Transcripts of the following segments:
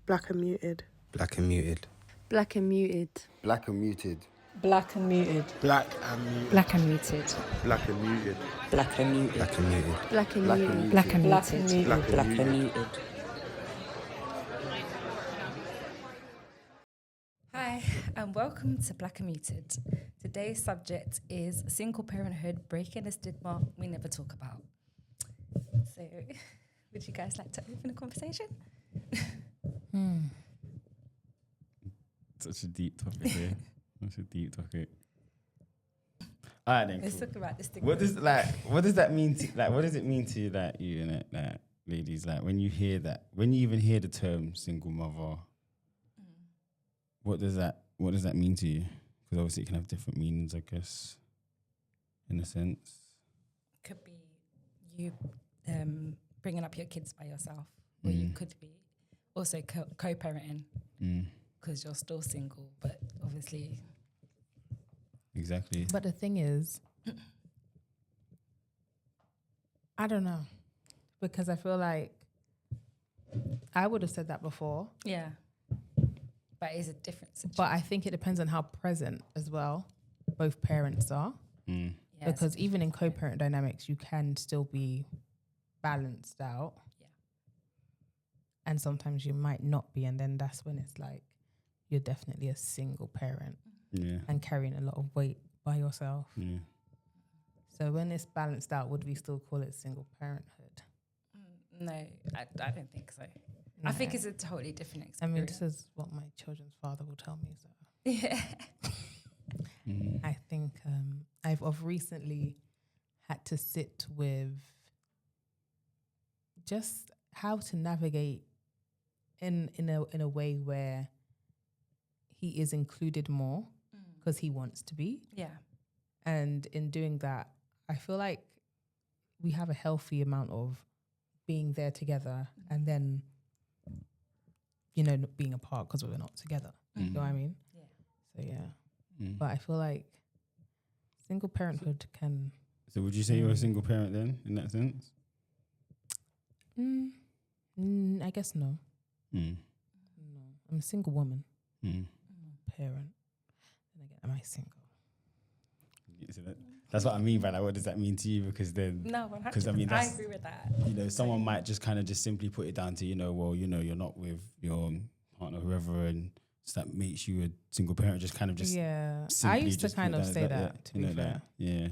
Black and muted. Black and muted. Black and muted. Black and muted. Black and muted. Black and muted. Black and muted. Black and muted. Black and muted. Black and muted. Black and muted. Black and Black and muted. muted. Black and muted. Hi, and welcome to Black and Muted. Today's subject is single parenthood, breaking the stigma we never talk about. So, would you guys like to open a conversation? Such a deep topic here. Such a deep topic. All right, then. Let's Cool. talk about the stigma. What does that mean to what does it mean to you, like you and like ladies, like when you hear that, when you even hear the term single mother, what does that mean to you? Because obviously it can have different meanings, I guess, in a sense. Could be you bringing up your kids by yourself, or you could be also co-parenting because you're still single, but obviously. Exactly. But the thing is, I don't know, because I feel like I would have said that before. Yeah. But it's a different situation. But I think it depends on how present as well both parents are. Yes. Because even in co-parent dynamics, you can still be balanced out. Yeah. And sometimes you might not be. And then that's when it's like, you're definitely a single parent and carrying a lot of weight by yourself. Yeah. So when it's balanced out, would we still call it single parenthood? No, I don't think so. I think it's a totally different experience. I mean, this is what my children's father will tell me. So Yeah. I think I've recently had to sit with just how to navigate in a way where he is included more because he wants to be. Yeah. And in doing that, I feel like we have a healthy amount of being there together and then, you know, not being apart because we're not together. You know what I mean? Yeah. So, yeah. But I feel like single parenthood can... So would you say you're a single parent then, in that sense? I guess no. No. I'm a single woman. Parent. Then again, am I single? So that's what I mean by like, what does that mean to you? Because then, No, 100%. because I mean, I agree with that. You know, someone might just kind of just simply put it down to, you know, well, you know, you're not with your partner, whoever, and so that makes you a single parent. Just kind of just Yeah. I simply used to just kind put of it say down as that, to be you know, fair. like, yeah.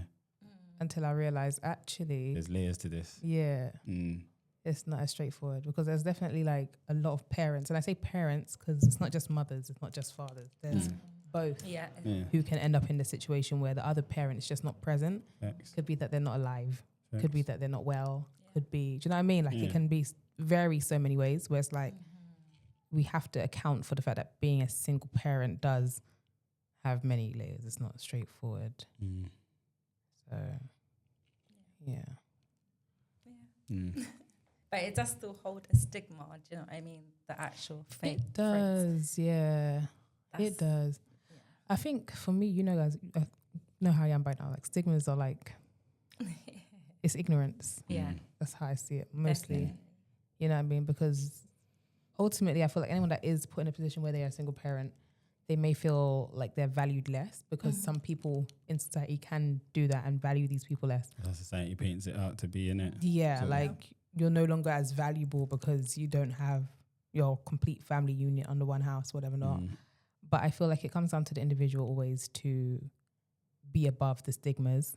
Until I realized actually, There's layers to this. yeah, it's not as straightforward because there's definitely like a lot of parents, and I say parents because it's not just mothers, it's not just fathers. There's both Yeah. who can end up in the situation where the other parent is just not present. Facts. Could be that they're not alive. Facts. Could be that they're not well. Could be, do you know what I mean? Like it can be vary so many ways where it's like we have to account for the fact that being a single parent does have many layers. It's not straightforward. So, yeah. But it does still hold a stigma, do you know what I mean? The actual fake. It does, yeah. It does. Yeah. I think for me, you know, guys, I know how I am by now. Like stigmas are like, it's ignorance. Yeah. That's how I see it mostly. Definitely. You know what I mean? Because ultimately, I feel like anyone that is put in a position where they are a single parent, they may feel like they're valued less because some people in society can do that and value these people less. How society paints it out to be, innit? Yeah, So- like you're no longer as valuable because you don't have your complete family unit under one house, whatever not. But I feel like it comes down to the individual always to be above the stigmas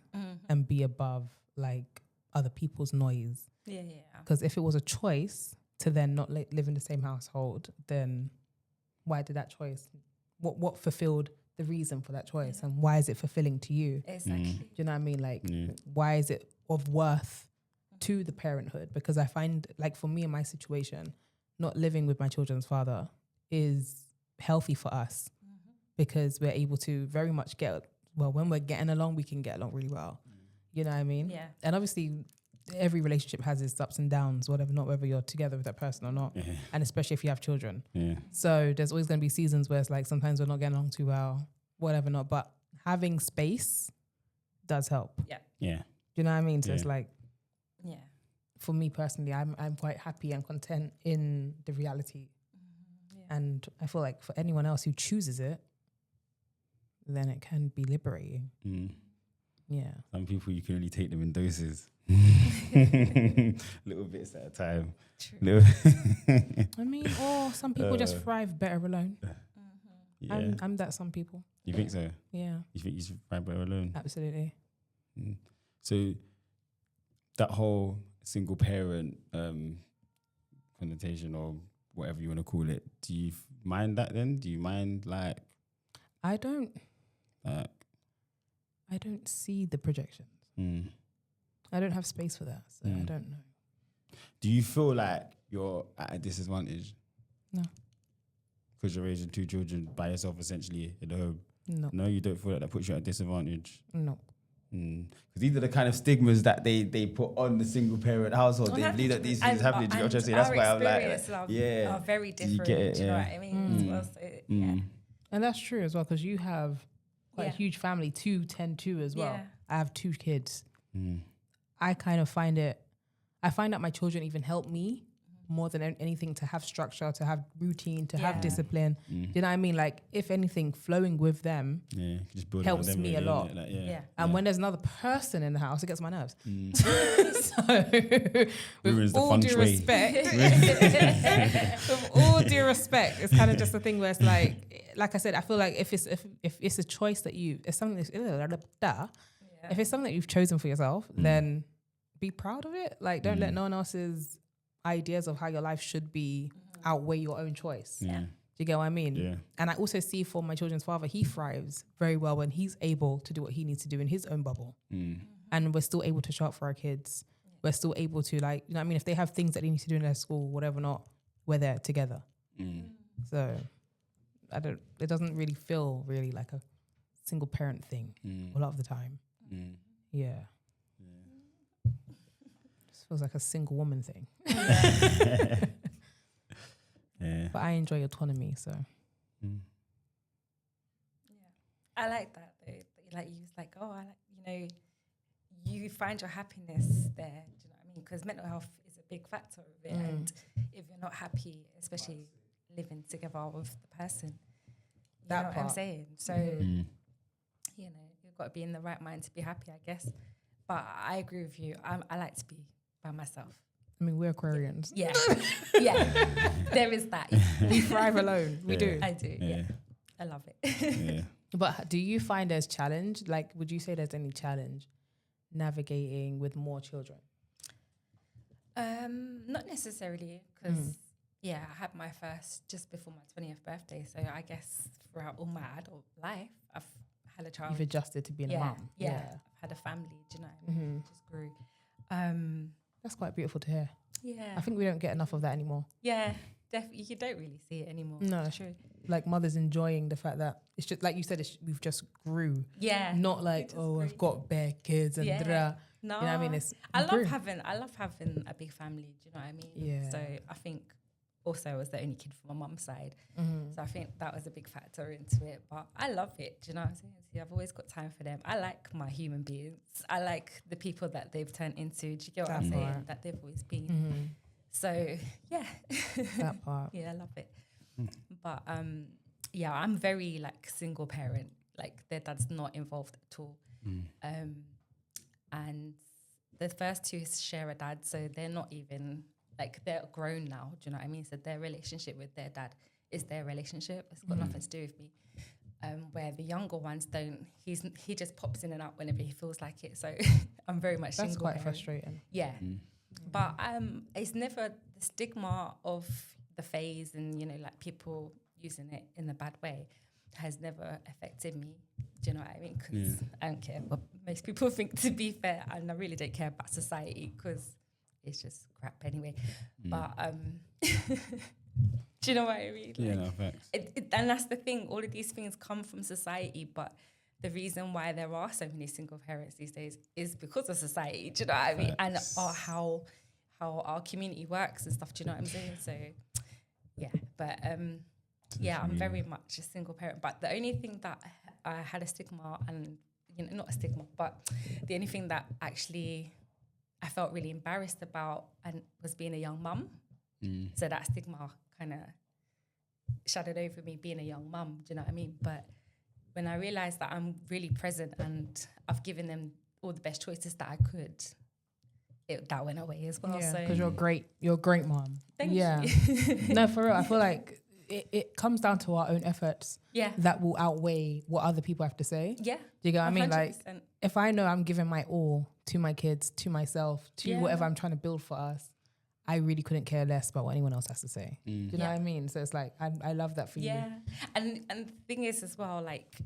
and be above like other people's noise. Yeah. Because if it was a choice to then not live in the same household, then why did that choice? What fulfilled the reason for that choice, and why is it fulfilling to you? Exactly. Do you know what I mean? Like, why is it of worth to the parenthood? Because I find, like, for me in my situation, not living with my children's father is healthy for us because we're able to very much when we're getting along, we can get along really well. You know what I mean? Yeah. And obviously, every relationship has its ups and downs, whether you're together with that person or not. And especially if you have children. So there's always going to be seasons where it's like sometimes we're not getting along too well, whatever not. But having space does help. Yeah. Yeah. Do you know what I mean? So it's like, Yeah. for me personally, I'm quite happy and content in the reality And I feel like for anyone else who chooses it, then it can be liberating. Yeah. Some people, you can only take them in doses. Little bits at a time. True. I mean, or some people just thrive better alone. Yeah. I'm that some people. You think so? Yeah, You think you should find better alone? absolutely. So that whole single parent connotation, or whatever you want to call it, do you mind that then? Do you mind like I don't like see the projections. I don't have space for that, so I don't know. do you feel like you're at a disadvantage? No. Because you're raising 2 children by yourself essentially in the home? No. No, you don't feel like that puts you at a disadvantage? No. Because these are the kind of stigmas that they put on the single parent household. They believe that these things happen. Do you know what I'm saying? That's why I'm like, are very Do you different. get it? Do you know Yeah. what I mean? As well, so, yeah. And that's true as well, because you have quite a Yeah. huge family, 2, 10, 2 as well. Yeah. I have 2 kids. I kind of find that my children even help me more than anything to have structure, to have routine, to have Yeah. discipline. Do you know what I mean? Like, if anything, flowing with them Yeah, just build helps on them me a really, lot. innit? Like, Yeah. And when there's another person in the house, it gets my nerves. Mm. So, Ruins with the all feng due shui. respect, with all due respect, it's kind of just a thing where it's like I said, I feel like if it's a choice that if something that's, if it's something that you've chosen for yourself, then be proud of it. Like, don't let no one else's ideas of how your life should be outweigh your own choice. Yeah. Do you get what I mean? Yeah. And I also see for my children's father, he thrives very well when he's able to do what he needs to do in his own bubble. And we're still able to show up for our kids. We're still able to, like, you know what I mean? If they have things that they need to do in their school, whatever not, we're there together. So it doesn't really feel really like a single parent thing a lot of the time. Yeah. Just feels like a single woman thing. Yeah. But I enjoy autonomy, so. I like that though. Like, you was like, oh, I like, you find your happiness there. Do you know what I mean? Because mental health is a big factor of it. And if you're not happy, especially living together with the person, you That know what I'm part. saying? So, you've got to be in the right mind to be happy, I guess. But I agree with you. I like to be by myself. I mean, we're Aquarians. Yeah. Yeah. There is that. We thrive alone. We do. I do. Yeah. I love it. Yeah. But do you find there's challenge? Like, would you say there's any challenge navigating with more children? Not necessarily, because I had my first just before my 20th birthday. So I guess throughout all my adult life, I've had a child. You've adjusted to being a mum. Yeah. I've had a family. Do you know what I mean? Just grew. That's quite beautiful to hear. Yeah. I think we don't get enough of that anymore. Yeah. Definitely, you don't really see it anymore. No. It's true. Like, mothers enjoying the fact that it's just like you said, we've just grew. Yeah. Not like, just I've got bare kids and Yeah. da-da. No, You know what I mean? It's I grew. love having a big family. Do you know what I mean? Yeah. So I think also I was the only kid from my mum's side, so I think that was a big factor into it. But I love it. Do you know what I'm saying? See, I've always got time for them. I like my human beings. I like the people that they've turned into. Do you get what I'm That saying? part. That they've always been. So yeah, That part. yeah, I love it. But I'm very like single parent. Like, their dad's not involved at all. And the first 2 share a dad, so they're not even like, they're grown now. Do you know what I mean? So their relationship with their dad is their relationship. It's got nothing to do with me. Where the younger ones don't. He just pops in and out whenever he feels like it. So I'm very much That's single quite parent. frustrating. Yeah. But it's never the stigma of the phase and, like, people using it in a bad way has never affected me. Do you know what I mean? Because I don't care what most people think, to be fair, and I really don't care about society because it's just crap anyway. But do you know what I mean? Yeah, Like, no, facts. and that's the thing. All of these things come from society, but the reason why there are so many single parents these days is because of society. Do you know what I mean? And how our community works and stuff. Do you know what I'm saying? So yeah, but I'm very much a single parent. But the only thing that I had a stigma, and not a stigma, but the only thing that actually I felt really embarrassed about and was being a young mum. So that stigma kind of shadowed over me being a young mum. Do you know what I mean? But when I realised that I'm really present and I've given them all the best choices that I could, that went away as well. Yeah, So because you're a great mom. thank Yeah. you. No, for real. I feel like it comes down to our own efforts Yeah. that will outweigh what other people have to say. Yeah. Do you get what I mean? Like, 100%. if I know I'm giving my all to my kids, to myself, to Yeah. whatever I'm trying to build for us, I really couldn't care less about what anyone else has to say. Do you know Yeah. what I mean? So it's like, I love that for you. Yeah. And the thing is as well, like,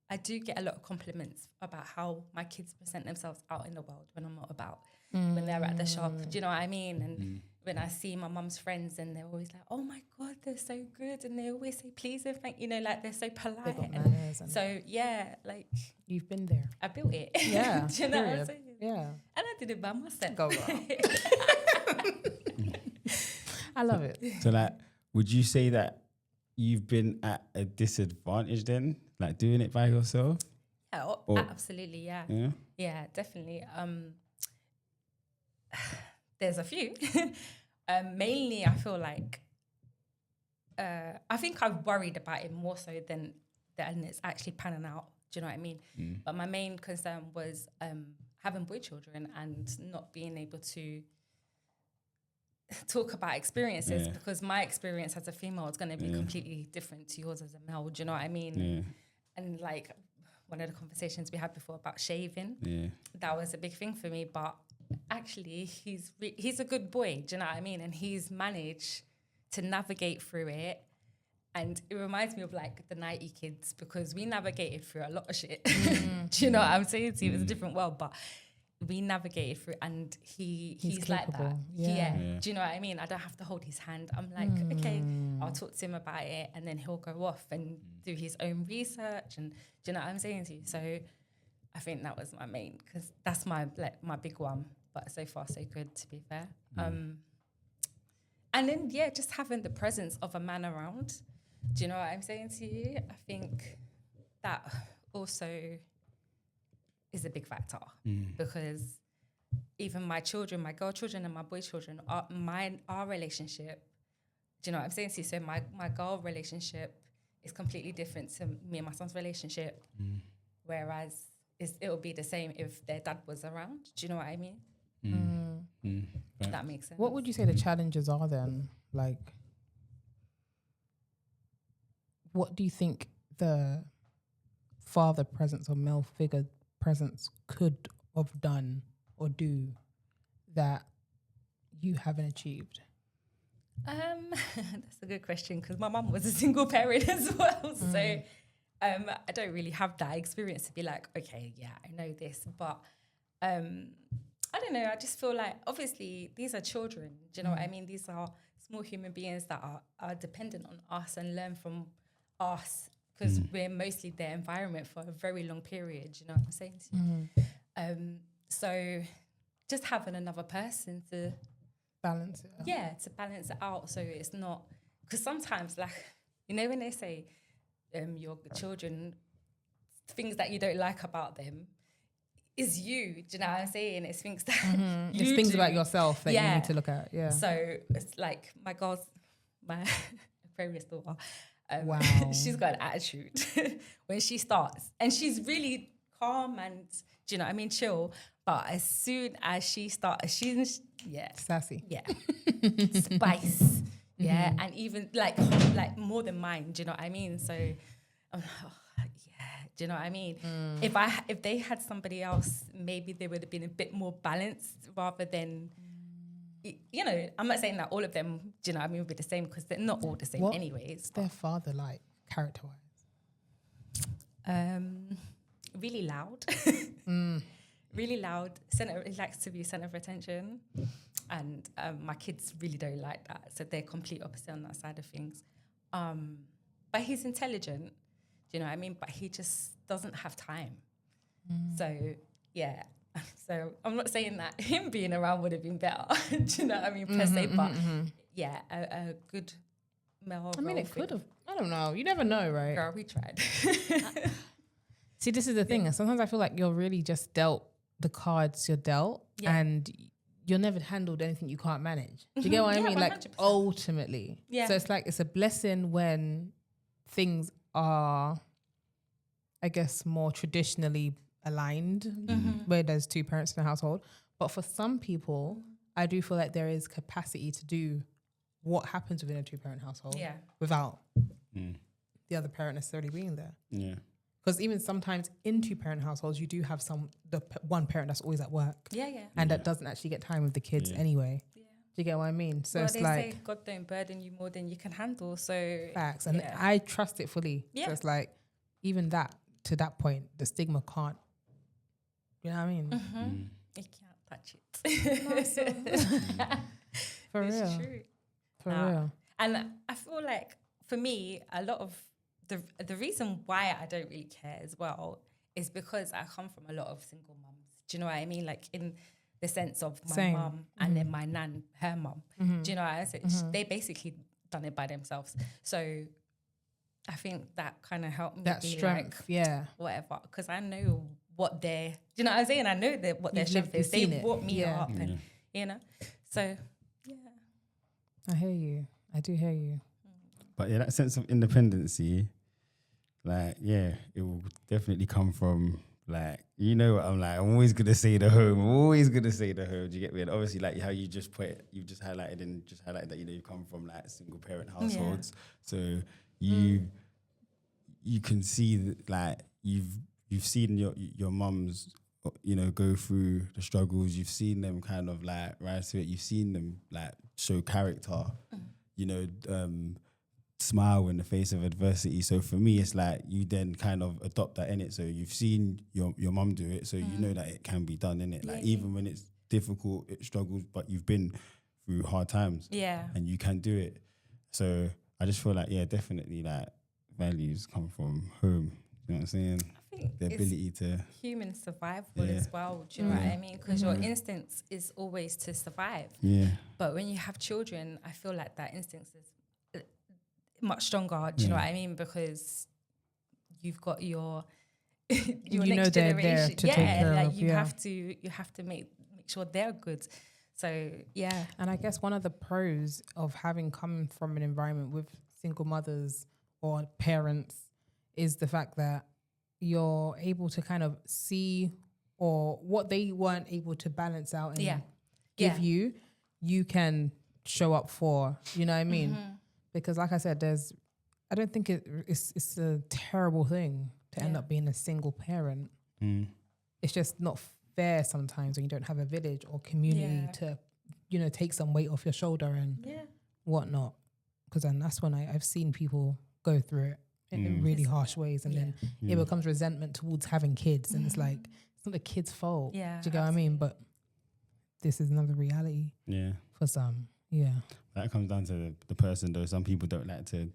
I do get a lot of compliments about how my kids present themselves out in the world when I'm not about, when they're at the shop. Do you know what I mean? And when I see my mum's friends and they're always like, oh my God, they're so good. And they always say please and thank, like they're so polite. They've got And manners and so, yeah, like you've been there. I built it. Yeah. Do you know what I'm period. saying? Yeah. And I did it by myself. Go girl. I love it. So like, would you say that you've been at a disadvantage then, like doing it by yourself? Yeah, Or- absolutely, yeah. Yeah. Yeah, definitely. There's a few. Mainly, I feel like I think I've worried about it more so than it's actually panning out. Do you know what I mean? But my main concern was having boy children and not being able to talk about experiences Yeah. because my experience as a female is going to be completely different to yours as a male. Do you know what I mean? Yeah. And like one of the conversations we had before about shaving, Yeah. that was a big thing for me. But actually, he's a good boy. Do you know what I mean? And he's managed to navigate through it. And it reminds me of like the 90 kids because we navigated through a lot of shit. Do you know what I'm saying? To you? It was a different world, but we navigated through, and he's like that. capable. Yeah. Yeah. Do you know what I mean? I don't have to hold his hand. I'm like, okay, I'll talk to him about it, and then he'll go off and do his own research. And do you know what I'm saying to you? So I think that was my main, because that's my big one. But so far, so good, to be fair. And then just having the presence of a man around. Do you know what I'm saying to you? I think that also is a big factor because even my children, my girl children and my boy children, our relationship, do you know what I'm saying to you? So my girl relationship is completely different to me and my son's relationship, whereas it'll be the same if their dad was around. Do you know what I mean? That makes sense. What would you say the challenges are then? Like, what do you think the father presence or male figure presence could have done or do that you haven't achieved? That's a good question because my mum was a single parent as well. So I don't really have that experience to be like, okay, yeah, I know this. But I don't know. I just feel like, obviously, these are children. Do you know what I mean? These are small human beings that are dependent on us and learn from us because we're mostly their environment for a very long period. You know what I'm saying to you? So just having another person to Balance it out. yeah, to balance it out so it's not, because sometimes, like, you know, when they say your children, things that you don't like about them is you, do you know what I'm saying? It's things that you It's things do. about yourself that you Yeah. need to look at. Yeah. So it's like my Aquarius daughter, Wow. she's got an attitude when she starts, and she's really calm and, do you know what I mean, chill. But as soon as she starts, she's Sassy. yeah, spice, yeah, and even like more than mine. Do you know what I mean? So, I'm like, oh, yeah, do you know what I mean? If they had somebody else, maybe they would have been a bit more balanced rather than. You know, I'm not saying that all of them, do you know what I mean, would be the same because they're not all the same What anyways. Their father like character-wise. Really loud. Really loud. He likes to be center of attention. And my kids really don't like that. So they're complete opposite on that side of things. But he's intelligent, do you know what I mean? But he just doesn't have time. So, yeah. So I'm not saying that him being around would have been better, do you know what I mean, per se. But, yeah, a good male I mean, role it could figure. have. I don't know. You never know, right? Girl, we tried. See, this is the thing. Sometimes I feel like you're really just dealt the cards you're dealt, Yeah. and you're never handled anything you can't manage. Do you get what I Yeah, mean? Like 100%. ultimately. Yeah. So it's like, it's a blessing when things are, I guess, more traditionally aligned, where there's two parents in a household. But for some people, I do feel like there is capacity to do what happens within a two-parent household Yeah. without the other parent necessarily being there. Yeah. Because even sometimes in two-parent households, you do have one parent that's always at work Yeah. and that doesn't actually get time with the kids Yeah. anyway. Yeah. Do you get what I mean? So Well, it's they like say God don't burden you more than you can handle. So facts. And yeah. I trust it fully. Yeah. So it's like, even that, to that point, the stigma can't, you know what I mean? You can't touch it. For It's real. true. For real. And I feel like for me, a lot of the reason why I don't really care as well is because I come from a lot of single mums. Do you know what I mean? Like in the sense of my Same. mum and then my nan, her mum. Do you know what I say? They basically done it by themselves. So I think that kind of helped me That be strength, like, yeah. whatever, because I know what they're, do you know what I'm saying? I know what their You've strength lived, is. you've They seen it. brought me Yeah. up and, you know? So, yeah. I hear you. I do hear you. But yeah, that sense of independency, like, yeah, it will definitely come from, like, you know what I'm like, I'm always going to say the home. I'm always going to say the home. Do you get me? And obviously, like, how you just highlighted that, you know, you come from, like, single parent households. So you can see that, like, you've seen your mums, you know, go through the struggles. You've seen them kind of, like, rise to it. You've seen them, like, show character, you know, smile in the face of adversity. So for me, it's like you then kind of adopt that in it. So you've seen your mum do it, so you know that it can be done in it. Like even when it's difficult, it struggles, but you've been through hard times, and you can do it. So I just feel like, yeah, definitely, like, values come from home. You know what I'm saying? I think The ability to human survival as well. Do you know what I mean? Because your instinct is always to survive. But when you have children, I feel like that instinct is much stronger. Do you know what I mean? Because you've got your You next know they're there generation. to take care like of, you yeah. have to make sure they're good. So yeah. And I guess one of the pros of having come from an environment with single mothers or parents is the fact that you're able to kind of see, or what they weren't able to balance out and give you, you can show up for, you know what I mean? Because like I said, I don't think it's a terrible thing to end up being a single parent. It's just not fair sometimes when you don't have a village or community to, you know, take some weight off your shoulder and whatnot. Because then that's when I've seen people go through it in really harsh ways, and then it becomes resentment towards having kids, and it's like, it's not the kid's fault. Yeah, do you get what I mean? But this is another reality for some. Yeah, that comes down to the person though. Some people don't like to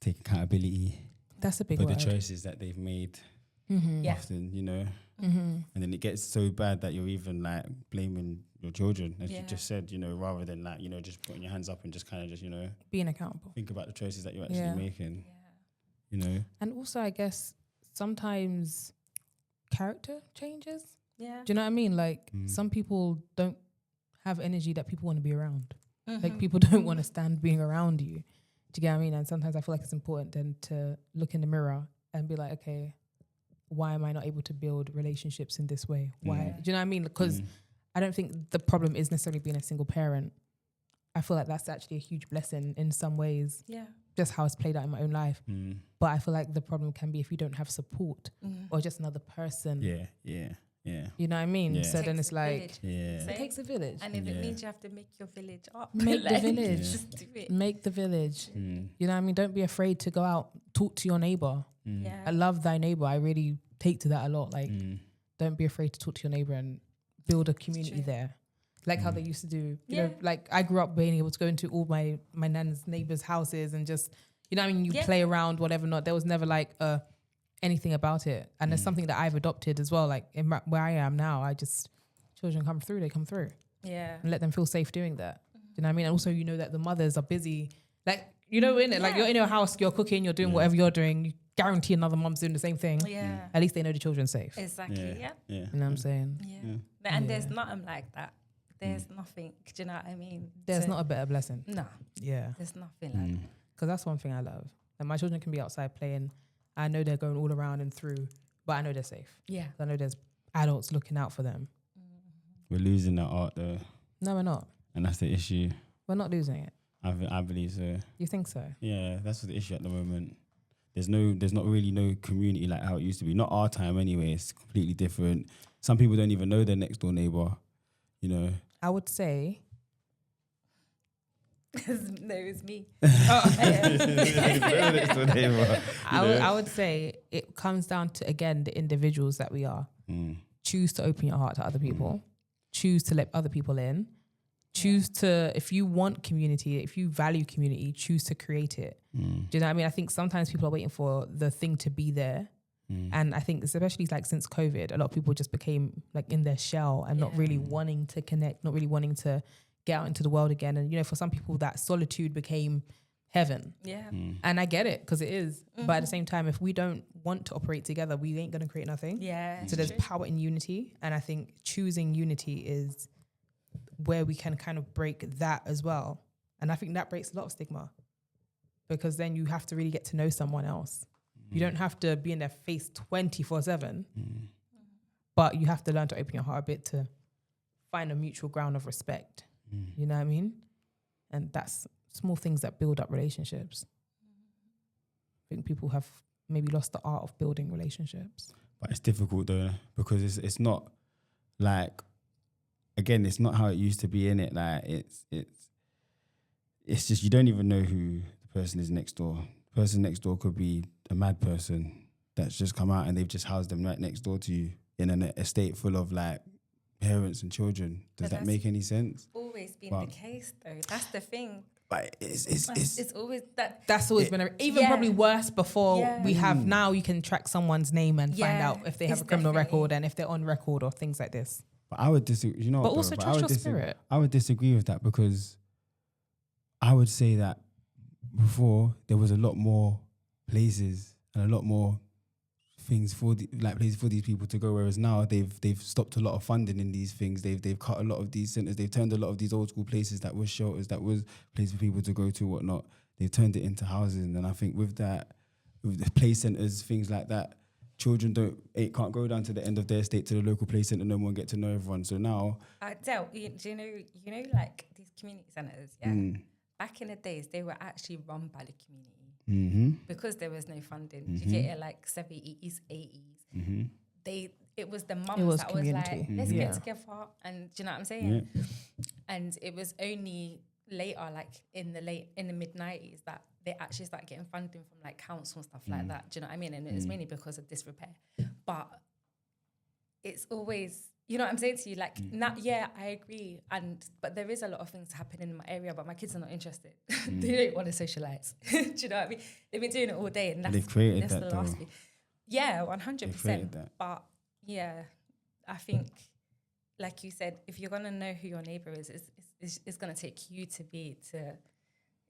take accountability that's a big for word. the choices that they've made. Often, you know, and then it gets so bad that you're even like blaming your children, as you just said, you know, rather than like, you know, just putting your hands up and just kind of just, you know, being accountable. think about the choices that you're actually making. You know, and also I guess sometimes character changes. Yeah. Do you know what I mean? Like some people don't have energy that people want to be around. Like people don't want to stand being around you. Do you get what I mean? And sometimes I feel like it's important then to look in the mirror and be like, okay, why am I not able to build relationships in this way? Why? Do you know what I mean? Because I don't think the problem is necessarily being a single parent. I feel like that's actually a huge blessing in some ways. Yeah. Just how it's played out in my own life. But I feel like the problem can be if you don't have support or just another person. Yeah. You know what I mean? Yeah. So then it's like, Yeah. it takes a village. And if it means you have to make your village up, Make the like, village. just do it. Make the village. You know what I mean? Don't be afraid to go out, talk to your neighbor. Yeah. I love thy neighbor. I really take to that a lot. Like, don't be afraid to talk to your neighbor and build a community there. Like how they used to do. You know, like I grew up being able to go into all my nan's neighbors' houses and just, you know what I mean? You play around, whatever not. There was never like anything about it. And there's something that I've adopted as well. Like where I am now, children come through, they come through. Yeah. And let them feel safe doing that. Do you know what I mean? And also, you know that the mothers are busy. Like, you know, in it, like you're in your house, you're cooking, you're doing whatever you're doing. You guarantee another mom's doing the same thing. Yeah. At least they know the children's safe. Exactly. Yeah. You know what I'm saying? Yeah. And there's nothing like that. There's nothing. Do you know what I mean? There's not a better blessing. No, Yeah. there's nothing like that. Because that's one thing I love. Like my children can be outside playing. I know they're going all around and through, but I know they're safe. Yeah. I know there's adults looking out for them. We're losing that art though, No, we're not. and that's the issue. We're not losing it. I believe so. You think so? Yeah, that's the issue at the moment. There's not really no community like how it used to be. Not our time anyway. It's completely different. Some people don't even know their next door neighbor. You know. I would say. No, it's me. Next door neighbor. I would say it comes down to, again, the individuals that we are. Choose to open your heart to other people. Choose to let other people in. Choose to, if you want community, if you value community, choose to create it. Do you know what I mean? I think sometimes people are waiting for the thing to be there. And I think especially like since COVID, a lot of people just became like in their shell and not really wanting to connect, not really wanting to get out into the world again. And, you know, for some people that solitude became heaven. Yeah. And I get it because it is. But at the same time, if we don't want to operate together, we ain't going to create nothing. Yeah. So there's power in unity. And I think choosing unity is where we can kind of break that as well. And I think that breaks a lot of stigma because then you have to really get to know someone else. You don't have to be in their face 24/7, but you have to learn to open your heart a bit to find a mutual ground of respect. You know what I mean? And that's small things that build up relationships. I think people have maybe lost the art of building relationships. But it's difficult though because it's not like, again, it's not how it used to be, in it. Like it's just you don't even know who the person is next door. The person next door could be a mad person that's just come out and they've just housed them right next door to you in an estate full of like parents and children. Does that make any sense? Always been the case though. That's the thing. But It's always that. That's always been probably worse before we have now. You can track someone's name and find out if they have a criminal record and if they're on record or things like this. But I would disagree. You know, but what, also though? trust your spirit. I would disagree with that because I would say that before there was a lot more places and a lot more things for places for these people to go. Whereas now they've stopped a lot of funding in these things. They've cut a lot of these centers. They've turned a lot of these old school places that was shelters, that was places for people to go to, whatnot. They've turned it into housing. And I think with that, with the play centers, things like that, children can't go down to the end of their estate to the local play center no more and get to know everyone. So now, Del, do you know like these community centers? Yeah. Back in the days, they were actually run by the community because there was no funding. You get it like 70s, 80s. It was the mums that was like, let's get together, and do you know what I'm saying? Yeah. And it was only later, like in the mid 90s, that they actually start getting funding from like council and stuff like that. Do you know what I mean? And it's mainly because of disrepair. But it's always, you know what I'm saying to you? Like, I agree. But there is a lot of things happening in my area, but my kids are not interested. They don't want to socialise. Do you know what I mean? They've been doing it all day, and they've created that's that the last thing. Yeah, 100%. But yeah, I think, like you said, if you're gonna know who your neighbour is, it's gonna take you to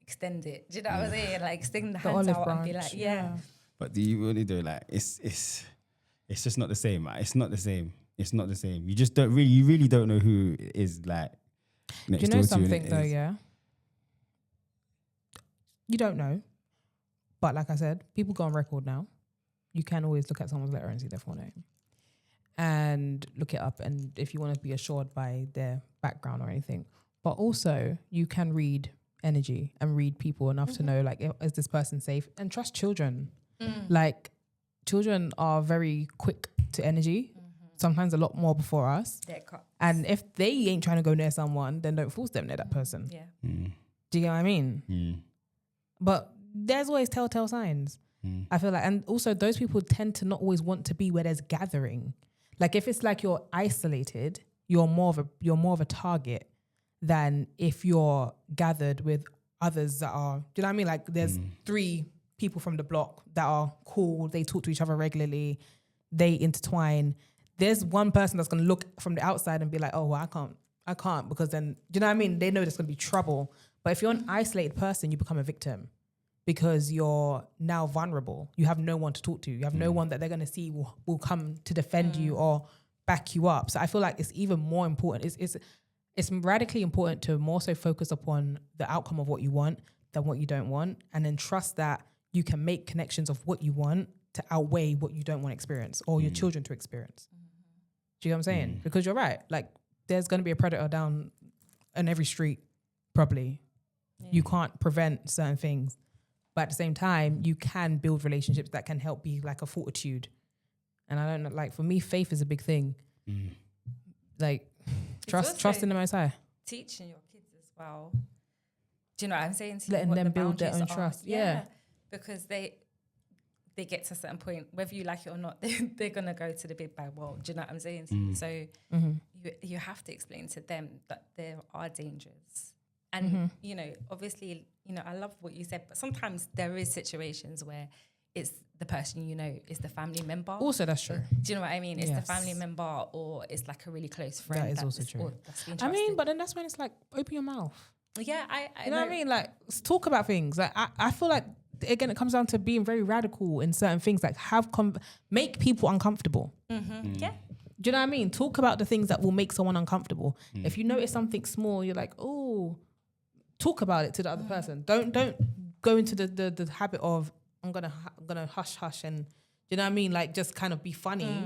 extend it. Do you know what I'm saying? Like extend the hands out and be like, yeah. But do you really do like it's just not the same. It's not the same. It's not the same. You just don't really. You really don't know who is like next door to you. Do you know something though? Yeah. You don't know, but like I said, people go on record now. You can always look at someone's letter and see their full name, and look it up. And if you want to be assured by their background or anything, but also you can read energy and read people enough to know like, is this person safe? And trust children. Like children are very quick to energy. Sometimes a lot more before us. And if they ain't trying to go near someone, then don't force them near that person. Yeah. Do you get what I mean? But there's always telltale signs. I feel like, and also those people tend to not always want to be where there's gathering. Like if it's like you're isolated, you're more of a target than if you're gathered with others that are, do you know what I mean? Like there's 3 people from the block that are cool. They talk to each other regularly. They intertwine. There's one person that's going to look from the outside and be like, oh, well, I can't because then, do you know what I mean? They know there's going to be trouble. But if you're an isolated person, you become a victim because you're now vulnerable. You have no one to talk to. You have no one that they're going to see will come to defend you or back you up. So I feel like it's even more important. it's radically important to more so focus upon the outcome of what you want than what you don't want, and then trust that you can make connections of what you want to outweigh what you don't want to experience or your children to experience. Do you know what I'm saying? Because you're right. Like, there's going to be a predator down on every street, probably. Yeah. You can't prevent certain things. But at the same time, you can build relationships that can help be like a fortitude. And I don't know, like, for me, faith is a big thing. Like, trust in the Most High. Teaching your kids as well. Do you know what I'm saying? Letting them build their own trust. Yeah. Because they get to a certain point, whether you like it or not, they're going to go to the big bad world. Do you know what I'm saying? So you have to explain to them that there are dangers. And, you know, obviously, you know, I love what you said, but sometimes there is situations where it's the person you know, is the family member. Also, that's true. Do you know what I mean? It's the family member, or it's like a really close friend. That is also true. I mean, but then that's when it's like, open your mouth. Yeah, you know what I mean? Like, talk about things. Like, I feel like, again, it comes down to being very radical in certain things. Like, make people uncomfortable. Yeah. Do you know what I mean? Talk about the things that will make someone uncomfortable. If you notice something small, you're like, oh, talk about it to the other person. Don't go into the habit of, I'm gonna hush and, you know what I mean? Like, just kind of be funny.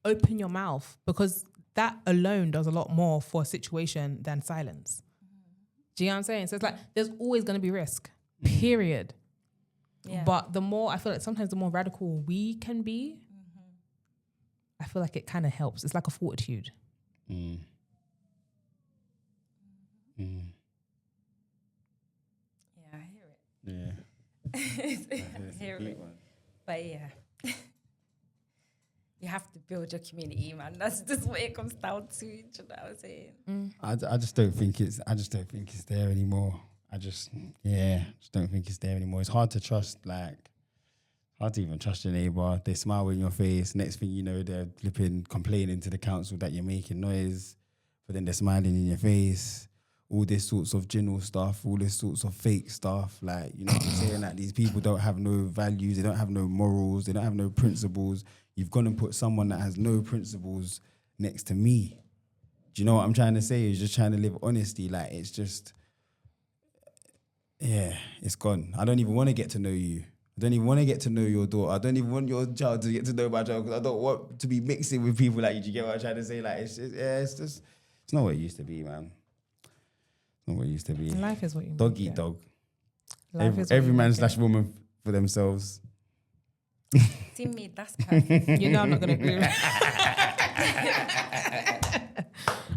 Open your mouth, because that alone does a lot more for a situation than silence. Do you know what I'm saying? So it's like, there's always going to be risk, period. Yeah. But the more, I feel like sometimes the more radical we can be, I feel like it kind of helps. It's like a fortitude. Yeah, I hear it. Yeah. I hear it. But yeah, you have to build your community, man. That's just what it comes down to. You know what I'm saying? I just don't think it's there anymore. I just don't think it's there anymore. It's hard to trust, like, hard to even trust your neighbour. They smile in your face. Next thing you know, they're flipping, complaining to the council that you're making noise, but then they're smiling in your face. All this sorts of general stuff, all this sorts of fake stuff. Like, you know what I'm saying? Like, these people don't have no values. They don't have no morals. They don't have no principles. You've gone and put someone that has no principles next to me. Do you know what I'm trying to say? You're just trying to live honesty. Like, it's just... yeah, it's gone. I don't even want to get to know you. I don't even want to get to know your daughter. I don't even want your child to get to know my child, because I don't want to be mixing with people like you. Do you get what I'm trying to say? Like, it's not what it used to be, man. It's not what it used to be. Life is what you dog make, eat yeah. dog. Every man / woman for themselves. See me, that's perfect. You know I'm not going to agree with you.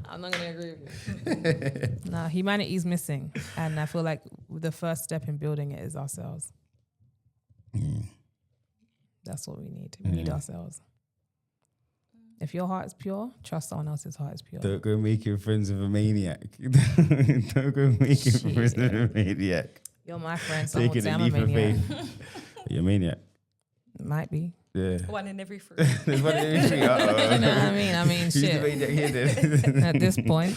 I'm not going to agree with you. No, humanity is missing. And I feel like the first step in building it is ourselves. That's what we need. We need ourselves. If your heart is pure, trust someone else's heart is pure. Don't go making friends with a maniac. Don't go making friends with a maniac. You're my friend. Someone would Taking say a I'm a leap of maniac. faith. You're a maniac. Might be. Yeah. One in every three. There's one in every three. You know what I mean? I mean, Who's the shit. maniac here then? At this point,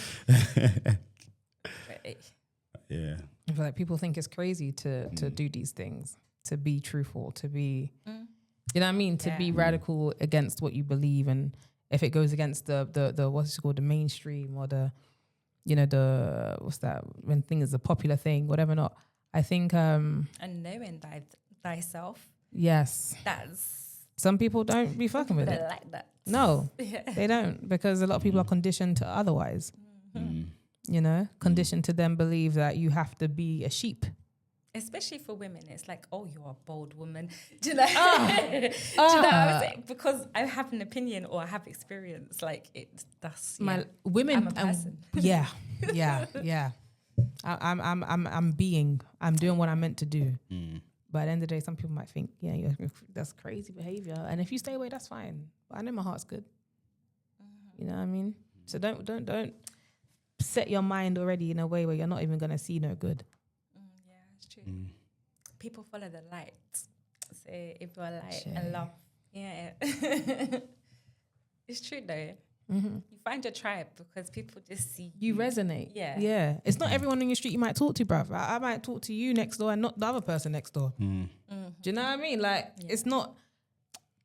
Yeah. I feel like people think it's crazy to do these things, to be truthful, to be, you know what I mean? To be radical against what you believe. And if it goes against the what's it called, the mainstream, or the, you know, the, what's that, when thing is a popular thing, whatever not. I think... and knowing thyself. Yes. That's... Some people don't be fucking with it. Like that. No, they don't, because a lot of people are conditioned to otherwise. You know, conditioned to then believe that you have to be a sheep. Especially for women, it's like, oh, you're a bold woman. Do you know? Do you know what I'm saying? Because I have an opinion or I have experience. Like, that's my women. I'm a person. Yeah. I'm doing what I'm meant to do. But at the end of the day, some people might think, yeah, that's crazy behavior. And if you stay away, that's fine. But I know my heart's good. You know what I mean? So don't set your mind already in a way where you're not even going to see no good. Yeah, it's true. People follow the light. So if you're light and love, it's true though. You find your tribe because people just see you resonate. Yeah. It's not everyone on your street you might talk to, bruv. I might talk to you next door and not the other person next door. Do you know what I mean? Like, it's not,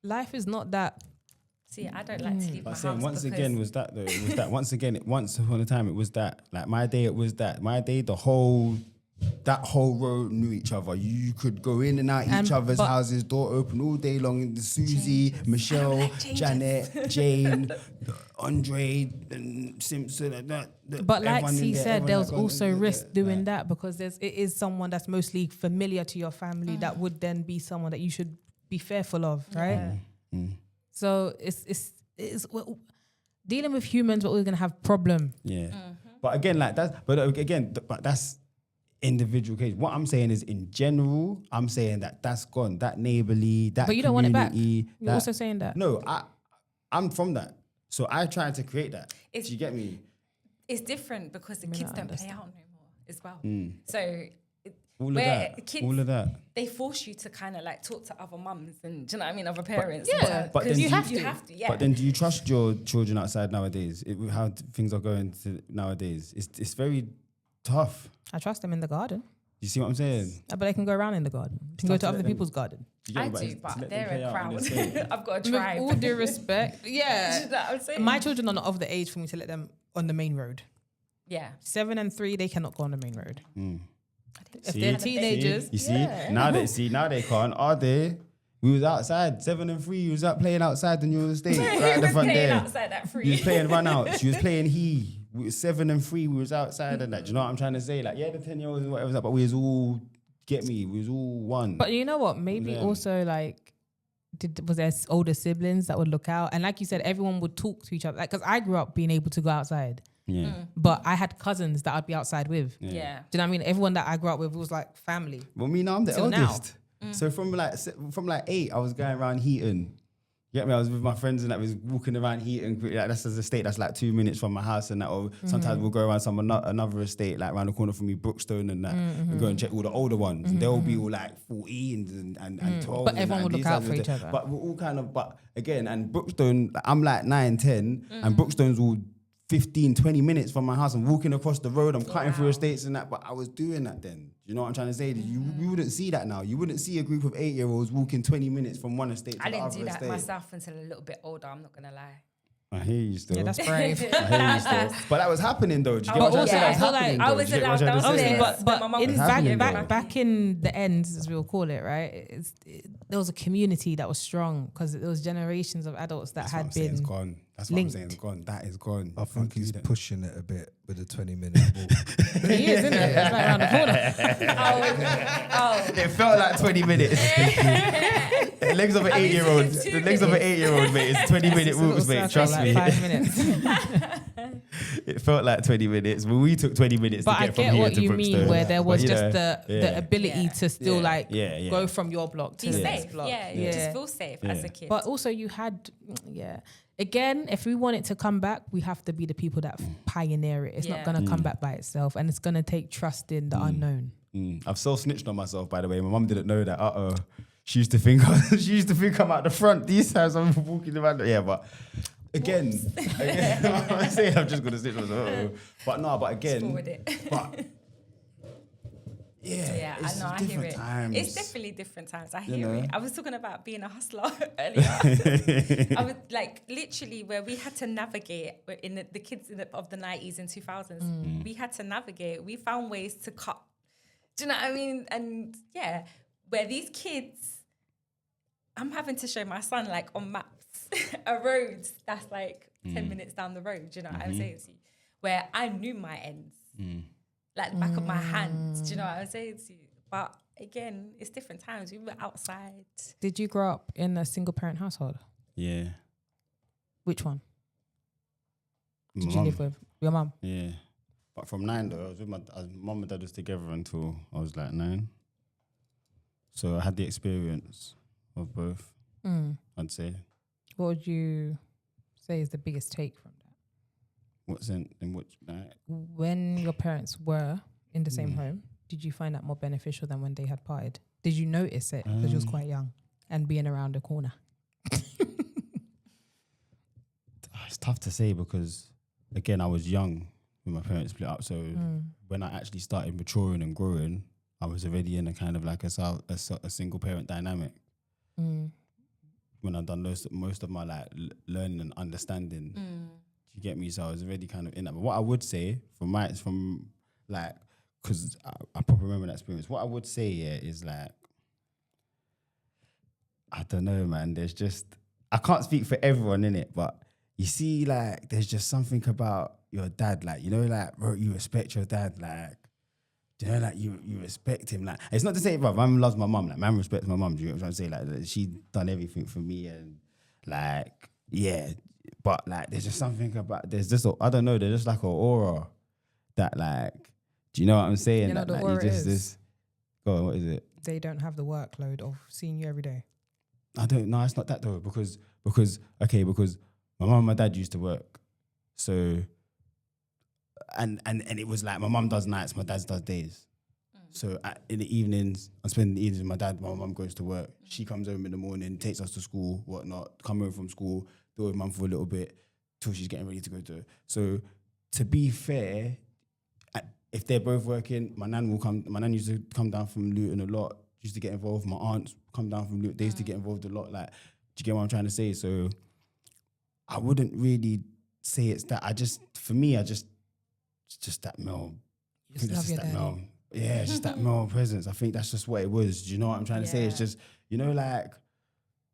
life is not that See, I don't like to leave my But house. saying once because again was that though. It was that once again. Once upon a time, it was that. Like my day, it was that. My day, that whole row knew each other. You could go in and out each other's but- houses, door open all day long. Susie, Michelle, Janet, Jane, Andre, and Simpson. And that, But like everyone in he there, said, everyone there that was gone also into risk it. doing Like, that because it is someone that's mostly familiar to your family that would then be someone that you should be fearful of, right? So it's well, dealing with humans, but we're gonna have problem. Yeah. But again, like that's. But again, but that's individual case. What I'm saying is, in general, I'm saying that that's gone. That neighborly, that. But you don't want it back. community, You're that- also saying that. No, I'm from that. So I tried to create that. It's- Do you get me? it's different because the I kids don't don't play understand. out no more as well. So All of where that. kids, All of that. they force you to kind of like talk to other mums and do you know what I mean, other parents. yeah, but 'cause then you do have you- to, yeah. But then, do you trust your children outside nowadays? How things are going to nowadays? It's very tough. I trust them in the garden, You see what I'm saying? but they can go around in the garden. They can go tough to to other let them- people's garden. Do you get I me? do, it's to but let them they're play a out on crowd. the estate. I've got a With tribe. all due respect, Do you yeah. know what I'm saying? My children are not of the age for me to let them on the main road. yeah. 7 and 3, they cannot go on the main road. If See? they're See? teenagers, You see? yeah. Now they can't. Are they? We was outside, 7 and 3. You was out playing outside in your estate, right at the front Playing there. outside that free. You was playing run out. She was playing we was 7 and 3. We was outside and that. Do you know what I'm trying to say? Like, yeah, the 10-year-olds and whatever, but we was all we was all one. But you know what? Maybe Yeah. also like, was there older siblings that would look out? And like you said, everyone would talk to each other. Like, because I grew up being able to go outside, yeah. but I had cousins that I'd be outside with. Yeah. Do you know what I mean? Everyone that I grew up with was like family. Well, me now I'm the Till now. eldest. So from like 8, I was going around Heaton. You get me? I was with my friends and I was walking around Heaton. Like, that's an estate that's like 2 minutes from my house and that. Or sometimes we'll go around another estate like around the corner from me, Brookstone and that. And go and check all the older ones. They'll be all like 14 and 12. But and everyone that, would and look out these for types each of other. But we're all kind of. But again, and Brookstone, like, I'm like 9, 10, and Brookstone's all 15, 20 minutes from my house. I'm walking across the road. I'm cutting through estates and that. But I was doing that then. You know what I'm trying to say? You wouldn't see that now. You wouldn't see a group of 8-year-olds walking 20 minutes from one estate to I the didn't other do that estate. myself until a little bit older, I'm not going to lie. I hear you still. Yeah, that's brave. I hear you still. But that was happening though. Do you get But what I'm also, trying to say? I That feel was like happening I though. was Do you get allowed what I'm trying to say? downstairs. Obviously, My but mum in was happening though. back in the ends, as we'll call it, right? There was a community that was strong because there was generations of adults that That's what had I'm saying, it's been. gone. That's what linked. I'm saying. It's gone. That is gone. I You think can't do he's that. pushing it a bit with the 20-minute walk. He is, isn't it? It's like around the corner. Oh, It felt like 20 minutes. The legs of an 8-year-old. The legs of an 8-year-old, mate. It's 20-minute walks, mate. Trust like me. 5 minutes. It felt like 20 minutes. But we took 20 minutes But to I get from get here what to you Brookstone. mean, where there was But, you just know, the ability Yeah. to still Yeah. like Yeah. go from your block to be the safe. next block. Yeah, you just feel safe as a kid. But also you had, Again, if we want it to come back, we have to be the people that pioneer it. It's not Yeah. going to come back by itself, and it's going to take trust in the unknown. I've self-snitched on myself, by the way. My mum didn't know that. She used to think I'm out the front. These times I'm walking around. Yeah, but again, I'm saying I'm just gonna snitch on myself. But again, forward it. but Yeah, I it's know. I hear different it. times. It's definitely different times. I hear know? it. I was talking about being a hustler earlier. I was like, literally, where we had to navigate in the kids of the 90s and 2000s. We had to navigate. We found ways to cut. Do you know what I mean? And yeah, where these kids, I'm having to show my son like on maps a road that's like 10 minutes down the road. Do you know what I'm saying to you? Where I knew my ends. Like the back of my hand. Do you know what I'm saying to you? But again, it's different times. We were outside. Did you grow up in a single parent household? Yeah. Which one? My Did you mum. live with your mum? Yeah. But from 9 though, I was with my mum and dad was together until I was like 9. So I had the experience of both, I'd say. What would you say is the biggest take from that? What's in which, like, When your parents were in the same home, did you find that more beneficial than when they had parted? Did you notice it because you was quite young and being around the corner? it's tough to say because, again, I was young when my parents split up. So when I actually started maturing and growing, I was already in a kind of like a single parent dynamic. when I've done most of my like learning and understanding. You get me? So I was already kind of in that. But what I would say from like, because I probably remember that experience. What I would say is like, I don't know, man. There's just, I can't speak for everyone in it, but you see, like, there's just something about your dad, like, you know, like, bro, you respect your dad, like, you know, like, you respect him. Like, it's not to say, bro, mum loves my mum, like, man respects my mum. Do you know what I'm trying to say? Like, she done everything for me, and like, yeah. But like, there's just something about, I don't know, there's just like an aura that, like, do you know what I'm saying? You know, that, the like, aura is, go on, what is it? they don't have the workload of seeing you every day. I don't know. It's not that though, because my mum and my dad used to work, so and it was like my mum does nights, my dad does days. So in the evenings, I'm spending the evenings with my dad. My mum goes to work. She comes home in the morning, takes us to school, whatnot. Come home from school, be with mum for a little bit till she's getting ready to go to. So to be fair, if they're both working, my nan used to come down from Luton a lot. Used to get involved. My aunts come down from Luton. They used to get involved a lot. Like, do you get what I'm trying to say? So I wouldn't really say it's that. For me, it's just that male. You just love your daddy. Male. Yeah, it's just that male presence. I think that's just what it was. Do you know what I'm trying to say? It's just, you know, like,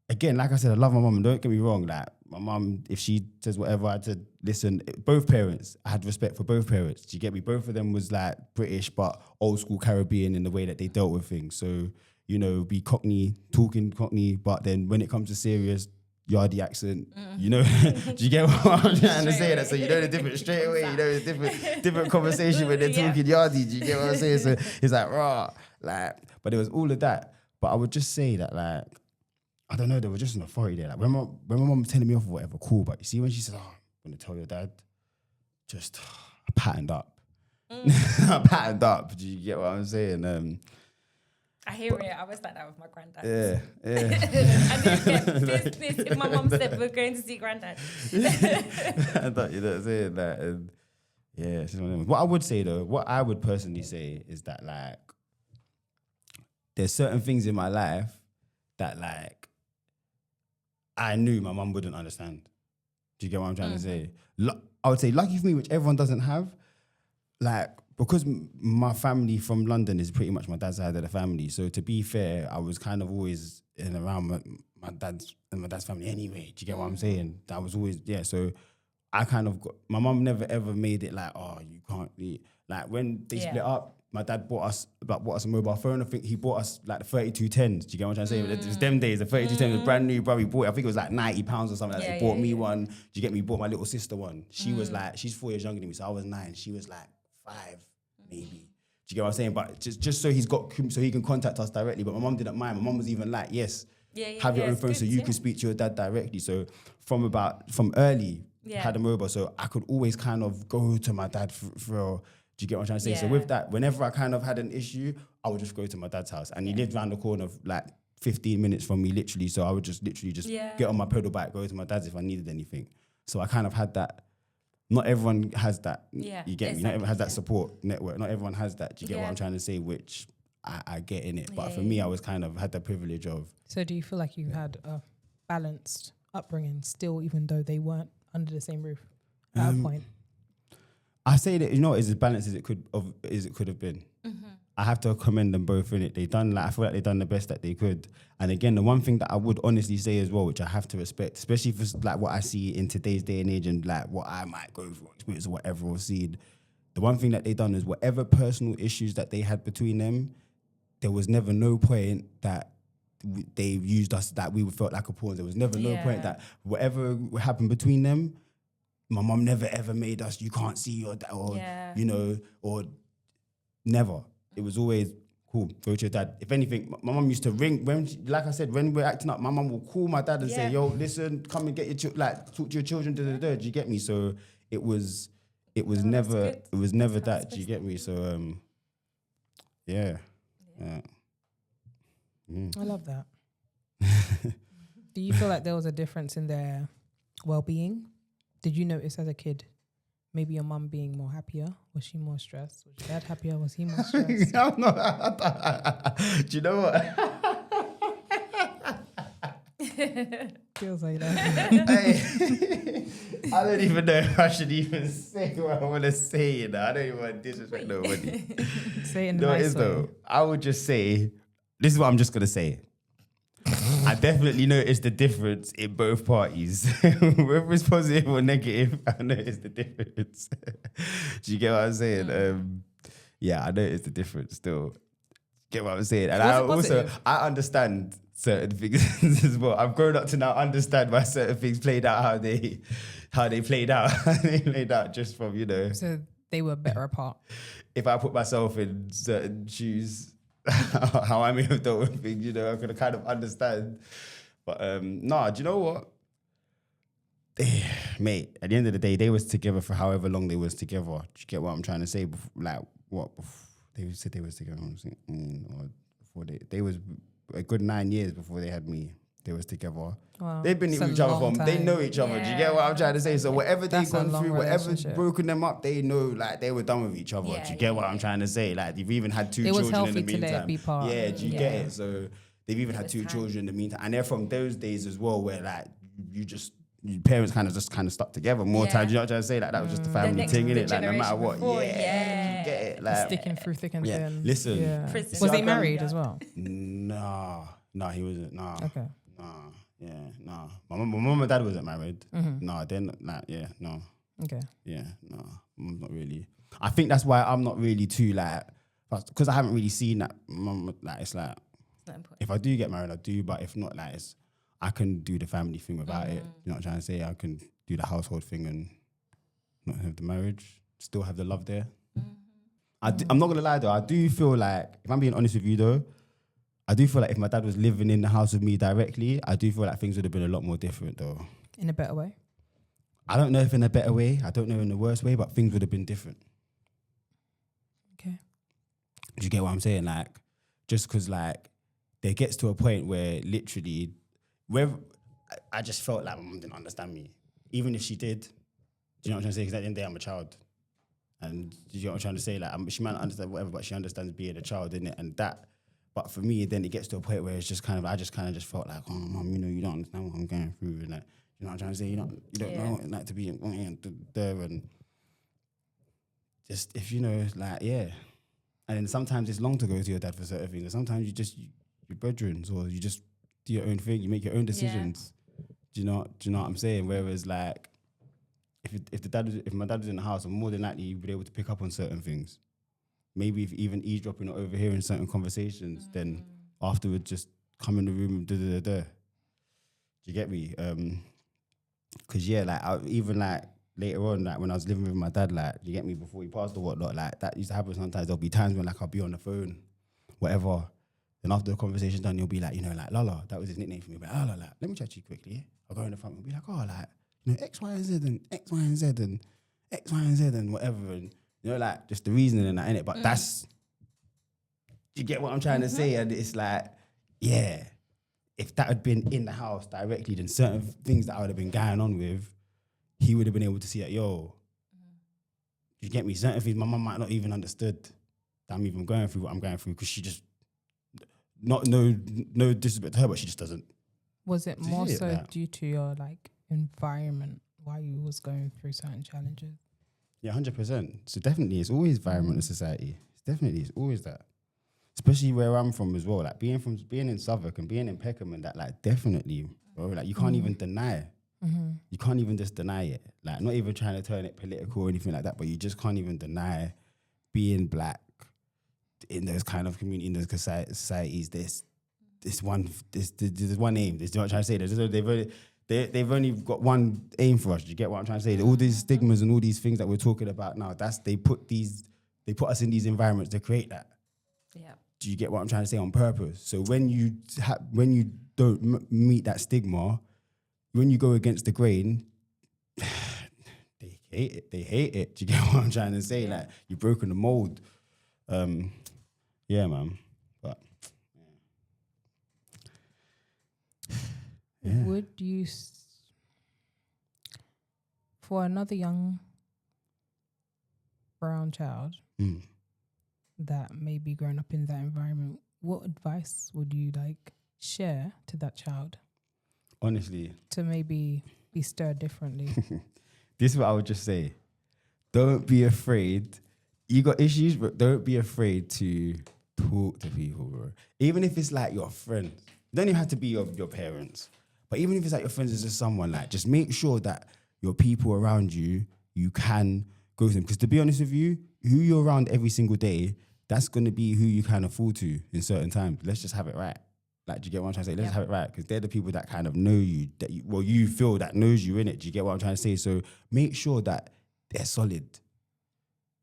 again, like I said, I love my mum. Don't get me wrong. Like, my mum, if she says whatever, I had to listen. Both parents, I had respect for both parents. Do you get me? Both of them was like British, but old school Caribbean in the way that they dealt with things. So, you know, be Cockney, talking Cockney, but then when it comes to serious, Yardie accent, you know, do you get what I'm trying to say? That so you know the difference straight away. You know the different conversation when they're talking Yardie. Do you get what I'm saying? So it's like raw, like. But it was all of that. But I would just say that, like, I don't know, there was just an authority there. Like when my mum was telling me off or whatever, cool. But you see when she says, "Oh, I'm gonna tell your dad," just I patterned up. I patterned up. Do you get what I'm saying? I hear it. I was like that with my granddad. Yeah. And this, my mum said we're going to see granddad. I thought, you know what I'm saying? Like, and yeah, it's one of them. What I would say though, what I would personally say is that, like, there's certain things in my life that, like, I knew my mum wouldn't understand. Do you get what I'm trying to say? I would say lucky for me, which everyone doesn't have, like, because my family from London is pretty much my dad's side of the family. So to be fair, I was kind of always in and around my dad's family anyway. Do you get what I'm saying? That was always, yeah. So I kind of got, my mum never ever made it like, oh, you can't be, like when they split up, my dad bought us a mobile phone. I think he bought us like the 3210s. Do you get what I'm trying to say? It was them days, the 3210 was brand new, bro. He bought it, I think it was like £90 or something. He bought me one. Do you get me? He bought my little sister one. She was like, she's 4 years younger than me, so I was 9. She was like 5, maybe. Do you get what I'm saying? But just so he can contact us directly. But my mum didn't mind. My mum was even like, yes, have your own phone so you can speak to your dad directly. So from early, had a mobile, so I could always kind of go to my dad for do you get what I'm trying to say? So with that, whenever I kind of had an issue, I would just go to my dad's house. And he lived around the corner of like 15 minutes from me, literally. So I would just literally get on my pedal bike, go to my dad's if I needed anything. So I kind of had that. Not everyone has that. Yeah, you get me? Not everyone has that support network. Not everyone has that. Do you get what I'm trying to say? Which I get in it. But for me, I was kind of had the privilege of. So do you feel like you had a balanced upbringing still, even though they weren't under the same roof at a point? I say that, you know, as balanced as it could have been. I have to commend them both in it. I feel like they've done the best that they could. And again, the one thing that I would honestly say as well, which I have to respect, especially for like what I see in today's day and age and like what I might go through, experience or whatever or seen, the one thing that they've done is whatever personal issues that they had between them, there was never no point that they used us, that we felt like a pawn. There was never no point that whatever happened between them, my mum never ever made us, you can't see your dad, or, you know, or never. It was always, cool, go to your dad. If anything, my mum used to ring, like I said, when we're acting up, my mum will call my dad and say, yo, listen, come and get your talk to your children, do you get me? So it was never that, do you get me? So, yeah. I love that. Do you feel like there was a difference in their well-being? Did you notice as a kid, maybe your mum being more happier? Was she more stressed? Was your dad happier? Was he more stressed? Do you know what? Feels like that. Hey, I don't even know if I should even say what I want to say. You know? I don't even want to disrespect nobody. Say it in a No, it nice is way. though. I would just say, this is what I'm just gonna say. I definitely noticed the difference in both parties. Whether it's positive or negative, I noticed the difference. Do you get what I'm saying? Yeah, I noticed the difference still. Get what I'm saying? And Was I it also positive? I understand certain things as well. I've grown up to now understand why certain things played out how they played out. They played out just from, you know, So they were better apart. if I put myself in certain shoes, how I may have dealt with things, you know, I could kind of understand. But nah, do you know what? Mate, at the end of the day, they was together for however long they was together. Do you get what I'm trying to say? Like, what? They said they was together, or before they was a good 9 years before they had me. They was together. Wow. They've been It's with a each other long from, they time. know each other. Do you get what I'm trying to say? So whatever they've That's a gone long through, whatever's relationship. broken them up, they know like they were done with each other. Yeah, Do you get yeah, what I'm trying to say? Like they've even had two It was children in the healthy to let it meantime. be part. Yeah, do you Yeah. get it? So they've even had was two time. children in the meantime. And they're from those days as well where like your parents kind of stuck together more Yeah. times. You know what I'm trying to say? Like that was just a family next- thing, the innit? Like no matter generation what. before, Yeah. yeah. You get it? Like Sticking through thick and yeah. thin. Listen. Yeah. Prison. Was they So I married can't- as well? Nah, he wasn't. Nah. Okay. Nah. My mum and dad wasn't married. Nah, then like no. Okay. Yeah, no, not really. I think that's why I'm not really too like, because I haven't really seen that. Like it's like, It's not important. if I do get married, I do. But if not, like I can do the family thing without it. You know what I'm trying to say? I can do the household thing and not have the marriage, still have the love there. I'm not gonna lie though. I do feel like, if I'm being honest with you though, I do feel like if my dad was living in the house with me directly, I do feel like things would have been a lot more different though. In a better way. I don't know if in a better way, I don't know in the worst way, but things would have been different. Okay. Do you get what I'm saying? Like, just because like there gets to a point where literally, where I just felt like my mum didn't understand me, even if she did. Do you know what I'm trying to say? Because at the end of the day, I'm a child, and do you know what I'm trying to say? Like, she might not understand whatever, but she understands being a child, innit? And that. But for me, then it gets to a point where it's just kind of, I just felt like, oh, mum, you know, you don't understand what I'm going through, and like, you know what I'm trying to say? You don't know what it's like to be there, and just if you know, like, yeah. And then sometimes it's long to go to your dad for certain things. And sometimes your brethren, or you just do your own thing. You make your own decisions. Do you know what I'm saying? Whereas like, if my dad was in the house, I'm more than likely you'd be able to pick up on certain things. Maybe if even eavesdropping or overhearing certain conversations, then afterwards just come in the room and Do you get me? Cause like even like later on, like when I was living with my dad, like you get me, before he passed or whatnot, like that used to happen sometimes. There'll be times when like I'll be on the phone, whatever. Then after the conversation's done, you'll be like, you know, like Lala, that was his nickname for me. But Lala, like, let me chat to you quickly. I'll go in the front and be like, oh, like, you know, X, Y, and Z and X, Y, and Z and X, Y, and Z and whatever. And, you know, like, just the reasoning and that, innit? But that's, you get what I'm trying to say? And it's like, yeah, if that had been in the house directly, then certain things that I would have been going on with, he would have been able to see that, yo, you get me? Certain things my mum might not even understood that I'm even going through what I'm going through, because she just, no disrespect to her, but she just doesn't. Was it Did you more see it, so that? due to your like environment while you was going through certain challenges? Yeah, 100%. So definitely, it's always environment and society. It's always that. Especially where I'm from as well. Like being in Southwark and being in Peckham and that, like definitely, bro. Like you can't even deny. You can't even just deny it. Like not even trying to turn it political or anything like that, but you just can't even deny being black in those kind of community, in those societies. There's one aim. There's what I'm trying to say. They've only got one aim for us. Do you get what I'm trying to say? All these stigmas and all these things that we're talking about now, they put us in these environments to create that. Yeah. Do you get what I'm trying to say? On purpose. So when you don't meet that stigma, when you go against the grain, they hate it. Do you get what I'm trying to say? Like you've broken the mold. Yeah, man. But yeah. Would you, for another young brown child that may be growing up in that environment, what advice would you like share to that child? honestly, to maybe be stirred differently. this is what I would just say. Don't be afraid. You got issues, but don't be afraid to talk to people, bro. Even if it's like your friends. You don't even have to be your parents. But even if it's like your friends, it's just someone, like, just make sure that your people around you, you can go to them. Because to be honest with you, who you're around every single day, that's going to be who you kind of fall to in certain times. Let's just have it right. Like, do you get what I'm trying to say? Let's have it right. Because they're the people that kind of know you, that you feel that knows you in it. Do you get what I'm trying to say? So make sure that they're solid.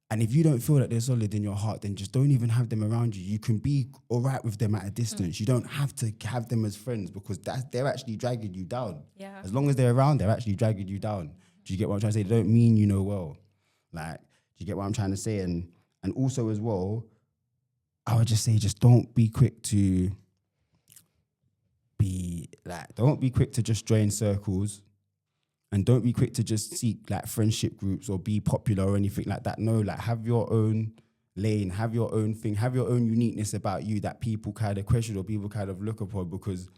And if you don't feel that they're solid in your heart, then just don't even have them around you. You can be all right with them at a distance. You don't have to have them as friends because they're actually dragging you down. Yeah. As long as they're around, they're actually dragging you down. Do you get what I'm trying to say? They don't mean you know well. Like, do you get what I'm trying to say? And also as well, I would just say, just don't be quick to just join circles. And don't be quick to just seek like friendship groups or be popular or anything like that. No, like have your own lane, have your own thing, have your own uniqueness about you that people kind of question or people kind of look upon, because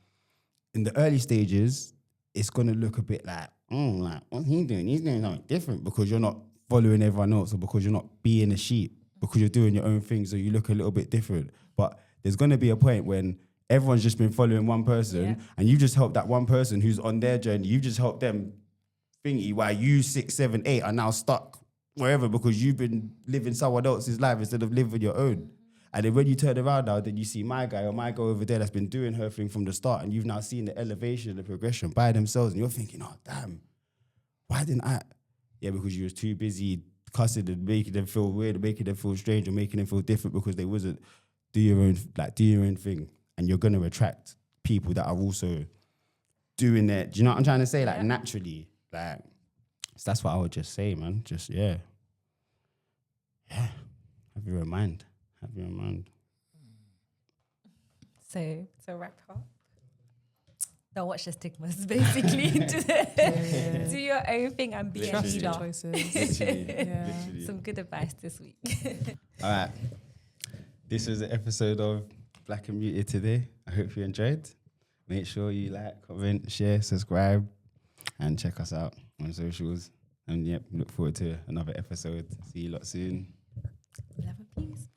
in the early stages, it's going to look a bit like, like, what's he doing? He's doing something different because you're not following everyone else or because you're not being a sheep, because you're doing your own thing, so you look a little bit different. But there's going to be a point when everyone's just been following one person and you just helped that one person who's on their journey, you just helped them thingy, while you 6, 7, 8 are now stuck wherever because you've been living someone else's life instead of living your own. And then when you turn around now, then you see my guy or my girl over there that's been doing her thing from the start, and you've now seen the elevation, the progression by themselves, and you're thinking, oh, damn, why didn't I? Yeah, because you was too busy cussing and making them feel weird, making them feel strange, or making them feel different because they wasn't do your own thing. And you're going to attract people that are also doing it. Do you know what I'm trying to say? Like, naturally. Like, so that's what I would just say, man. Just, yeah. Have your own mind. Have your own mind. So to wrap up, don't watch the stigmas, basically. Do your own thing and be a Trust leader. your choices. Literally. Some good advice this week. All right. This was an episode of Black and Muted today. I hope you enjoyed. Make sure you like, comment, share, subscribe, and check us out on socials. And yep, look forward to another episode. See you lot soon. Love and peace.